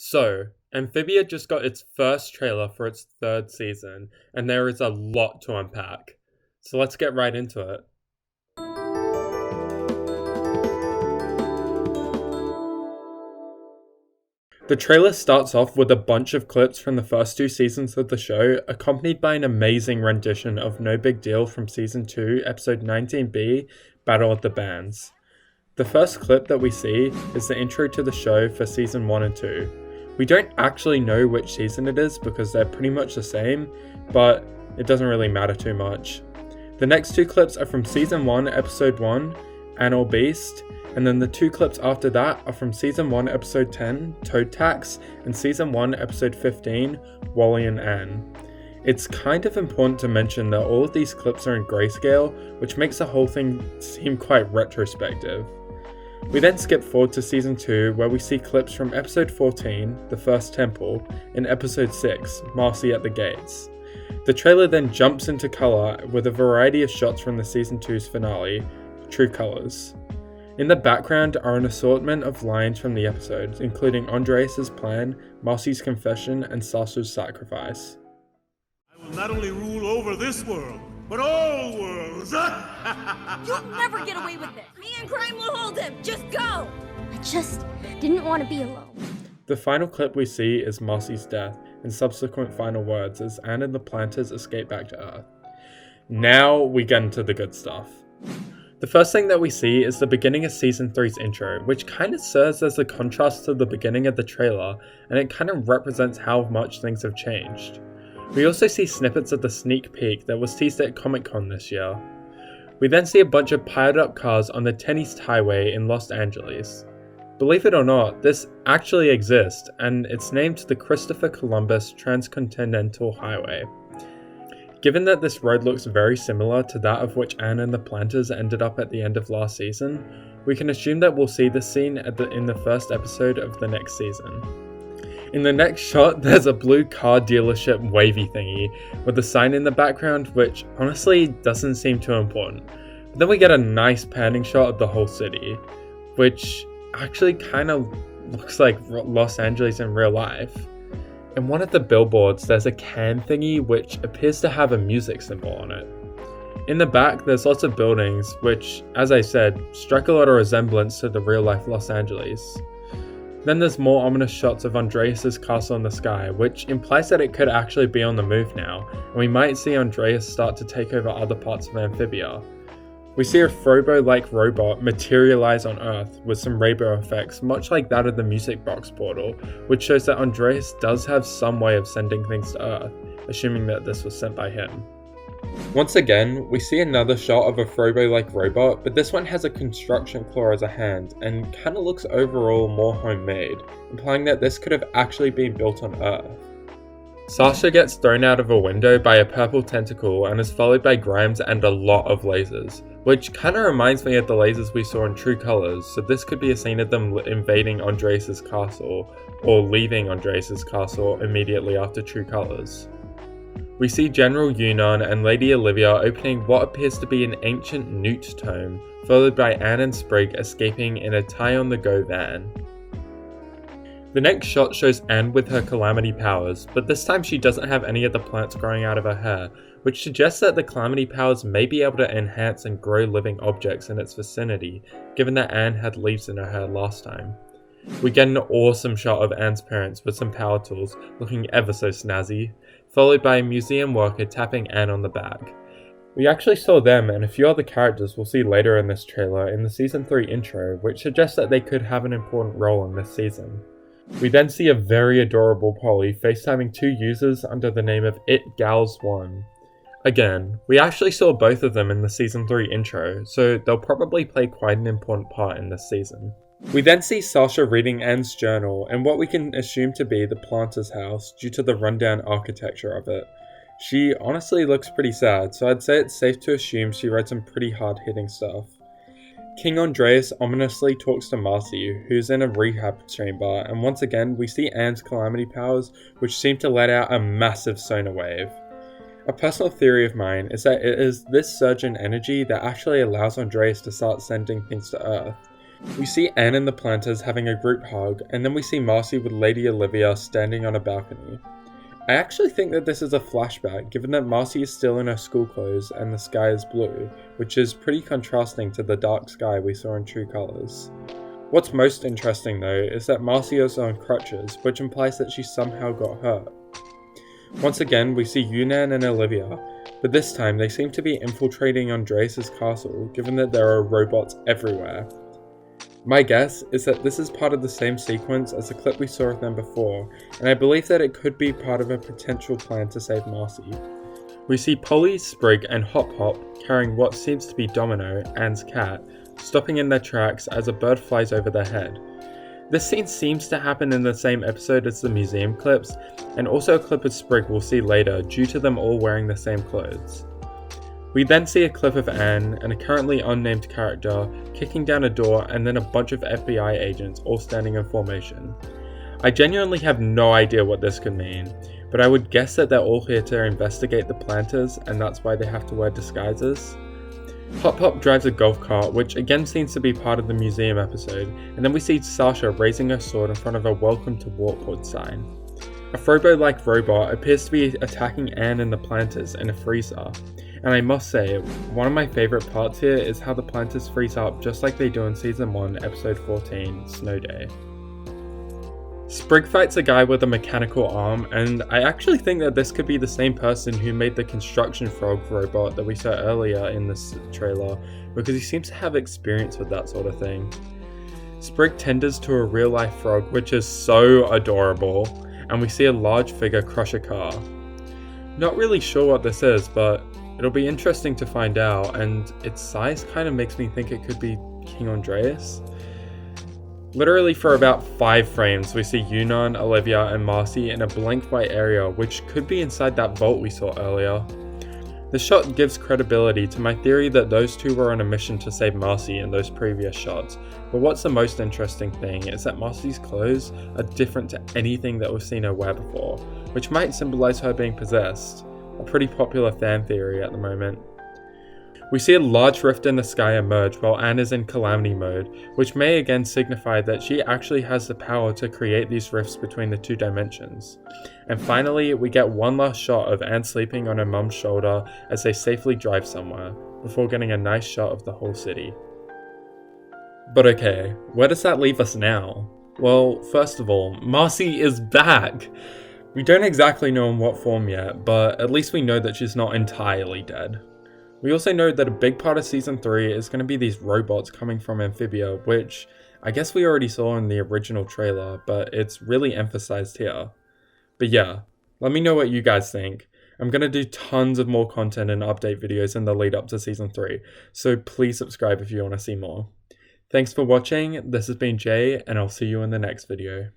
So, Amphibia just got its first trailer for its third season, and there is a lot to unpack. So let's get right into it. The trailer starts off with a bunch of clips from the first two seasons of the show, accompanied by an amazing rendition of No Big Deal from Season 2, Episode 19B, Battle of the Bands. The first clip that we see is the intro to the show for Season 1 and 2. We don't actually know which season it is because they're pretty much the same, but it doesn't really matter too much. The next two clips are from Season 1, Episode 1, Animal Beast, and then the two clips after that are from Season 1, Episode 10, Toad Tax, and Season 1, Episode 15, Wally and Anne. It's kind of important to mention that all of these clips are in grayscale, which makes the whole thing seem quite retrospective. We then skip forward to Season 2, where we see clips from Episode 14, The First Temple, and Episode 6, Marcy at the Gates. The trailer then jumps into colour with a variety of shots from the Season 2's finale, True Colours. In the background are an assortment of lines from the episodes, including Andreas' plan, Marcy's confession, and Sasha's sacrifice. I will not only rule over this world, but all worlds! You'll never get away with this! Me and crime will hold him! Just go! I just didn't want to be alone. The final clip we see is Marcy's death and subsequent final words as Anne and the planters escape back to Earth. Now we get into the good stuff. The first thing that we see is the beginning of Season 3's intro, which kind of serves as a contrast to the beginning of the trailer, and it kind of represents how much things have changed. We also see snippets of the sneak peek that was teased at Comic-Con this year. We then see a bunch of piled up cars on the 10 East Highway in Los Angeles. Believe it or not, this actually exists, and it's named the Christopher Columbus Transcontinental Highway. Given that this road looks very similar to that of which Anne and the planters ended up at the end of last season, we can assume that we'll see this scene in the first episode of the next season. In the next shot, there's a blue car dealership wavy thingy with a sign in the background, which honestly doesn't seem too important. But then we get a nice panning shot of the whole city, which actually kind of looks like Los Angeles in real life. In one of the billboards, there's a can thingy which appears to have a music symbol on it. In the back, there's lots of buildings which, as I said, strike a lot of resemblance to the real-life Los Angeles. Then there's more ominous shots of Andreas' castle in the sky, which implies that it could actually be on the move now, and we might see Andreas start to take over other parts of Amphibia. We see a Frobo-like robot materialize on Earth with some rainbow effects, much like that of the music box portal, which shows that Andreas does have some way of sending things to Earth, assuming that this was sent by him. Once again, we see another shot of a Frobo-like robot, but this one has a construction claw as a hand, and kinda looks overall more homemade, implying that this could have actually been built on Earth. Sasha gets thrown out of a window by a purple tentacle and is followed by Grimes and a lot of lasers, which kinda reminds me of the lasers we saw in True Colours, so this could be a scene of them invading Andreas' castle, or leaving Andreas' castle immediately after True Colours. We see General Yunnan and Lady Olivia opening what appears to be an ancient newt tome, followed by Anne and Sprig escaping in a tie-on-the-go van. The next shot shows Anne with her calamity powers, but this time she doesn't have any of the plants growing out of her hair, which suggests that the calamity powers may be able to enhance and grow living objects in its vicinity, given that Anne had leaves in her hair last time. We get an awesome shot of Anne's parents with some power tools, looking ever so snazzy, followed by a museum worker tapping Anne on the back. We actually saw them and a few other characters we'll see later in this trailer in the Season 3 intro, which suggests that they could have an important role in this season. We then see a very adorable Polly FaceTiming two users under the name of ItGals1. Again, we actually saw both of them in the Season 3 intro, so they'll probably play quite an important part in this season. We then see Sasha reading Anne's journal and what we can assume to be the planter's house due to the rundown architecture of it. She honestly looks pretty sad, so I'd say it's safe to assume she read some pretty hard-hitting stuff. King Andreas ominously talks to Marcy, who's in a rehab chamber, and once again we see Anne's calamity powers, which seem to let out a massive sonar wave. A personal theory of mine is that it is this surge in energy that actually allows Andreas to start sending things to Earth. We see Anne and the Planters having a group hug, and then we see Marcy with Lady Olivia standing on a balcony. I actually think that this is a flashback, given that Marcy is still in her school clothes and the sky is blue, which is pretty contrasting to the dark sky we saw in True Colors. What's most interesting though is that Marcy is on crutches, which implies that she somehow got hurt. Once again, we see Yunnan and Olivia, but this time they seem to be infiltrating Andreas' castle, given that there are robots everywhere. My guess is that this is part of the same sequence as the clip we saw of them before, and I believe that it could be part of a potential plan to save Marcy. We see Polly, Sprig, and Hop Hop carrying what seems to be Domino, Anne's cat, stopping in their tracks as a bird flies over their head. This scene seems to happen in the same episode as the museum clips, and also a clip of Sprig we'll see later due to them all wearing the same clothes. We then see a clip of Anne and a currently unnamed character kicking down a door and then a bunch of FBI agents all standing in formation. I genuinely have no idea what this could mean, but I would guess that they're all here to investigate the Planters and that's why they have to wear disguises. Hop Hop drives a golf cart, which again seems to be part of the museum episode, and then we see Sasha raising her sword in front of a Welcome to Warpwood sign. A Frobo-like robot appears to be attacking Anne and the Planters in a freezer, and I must say, one of my favourite parts here is how the Planters freeze up just like they do in Season 1, Episode 14, Snow Day. Sprig fights a guy with a mechanical arm, and I actually think that this could be the same person who made the construction frog robot that we saw earlier in this trailer, because he seems to have experience with that sort of thing. Sprig tenders to a real-life frog, which is so adorable, and we see a large figure crush a car. Not really sure what this is, but it'll be interesting to find out, and its size kind of makes me think it could be King Andreas. Literally for about 5 frames, we see Yunnan, Olivia, and Marcy in a blank white area, which could be inside that vault we saw earlier. The shot gives credibility to my theory that those two were on a mission to save Marcy in those previous shots, but what's the most interesting thing is that Marcy's clothes are different to anything that we've seen her wear before, which might symbolize her being possessed, a pretty popular fan theory at the moment. We see a large rift in the sky emerge while Anne is in calamity mode, which may again signify that she actually has the power to create these rifts between the two dimensions. And finally, we get one last shot of Anne sleeping on her mum's shoulder as they safely drive somewhere, before getting a nice shot of the whole city. But okay, where does that leave us now? Well, first of all, Marcy is back! We don't exactly know in what form yet, but at least we know that she's not entirely dead. We also know that a big part of Season 3 is going to be these robots coming from Amphibia, which I guess we already saw in the original trailer, but it's really emphasized here. But yeah, let me know what you guys think. I'm going to do tons of more content and update videos in the lead up to Season 3, so please subscribe if you want to see more. Thanks for watching, this has been Jay, and I'll see you in the next video.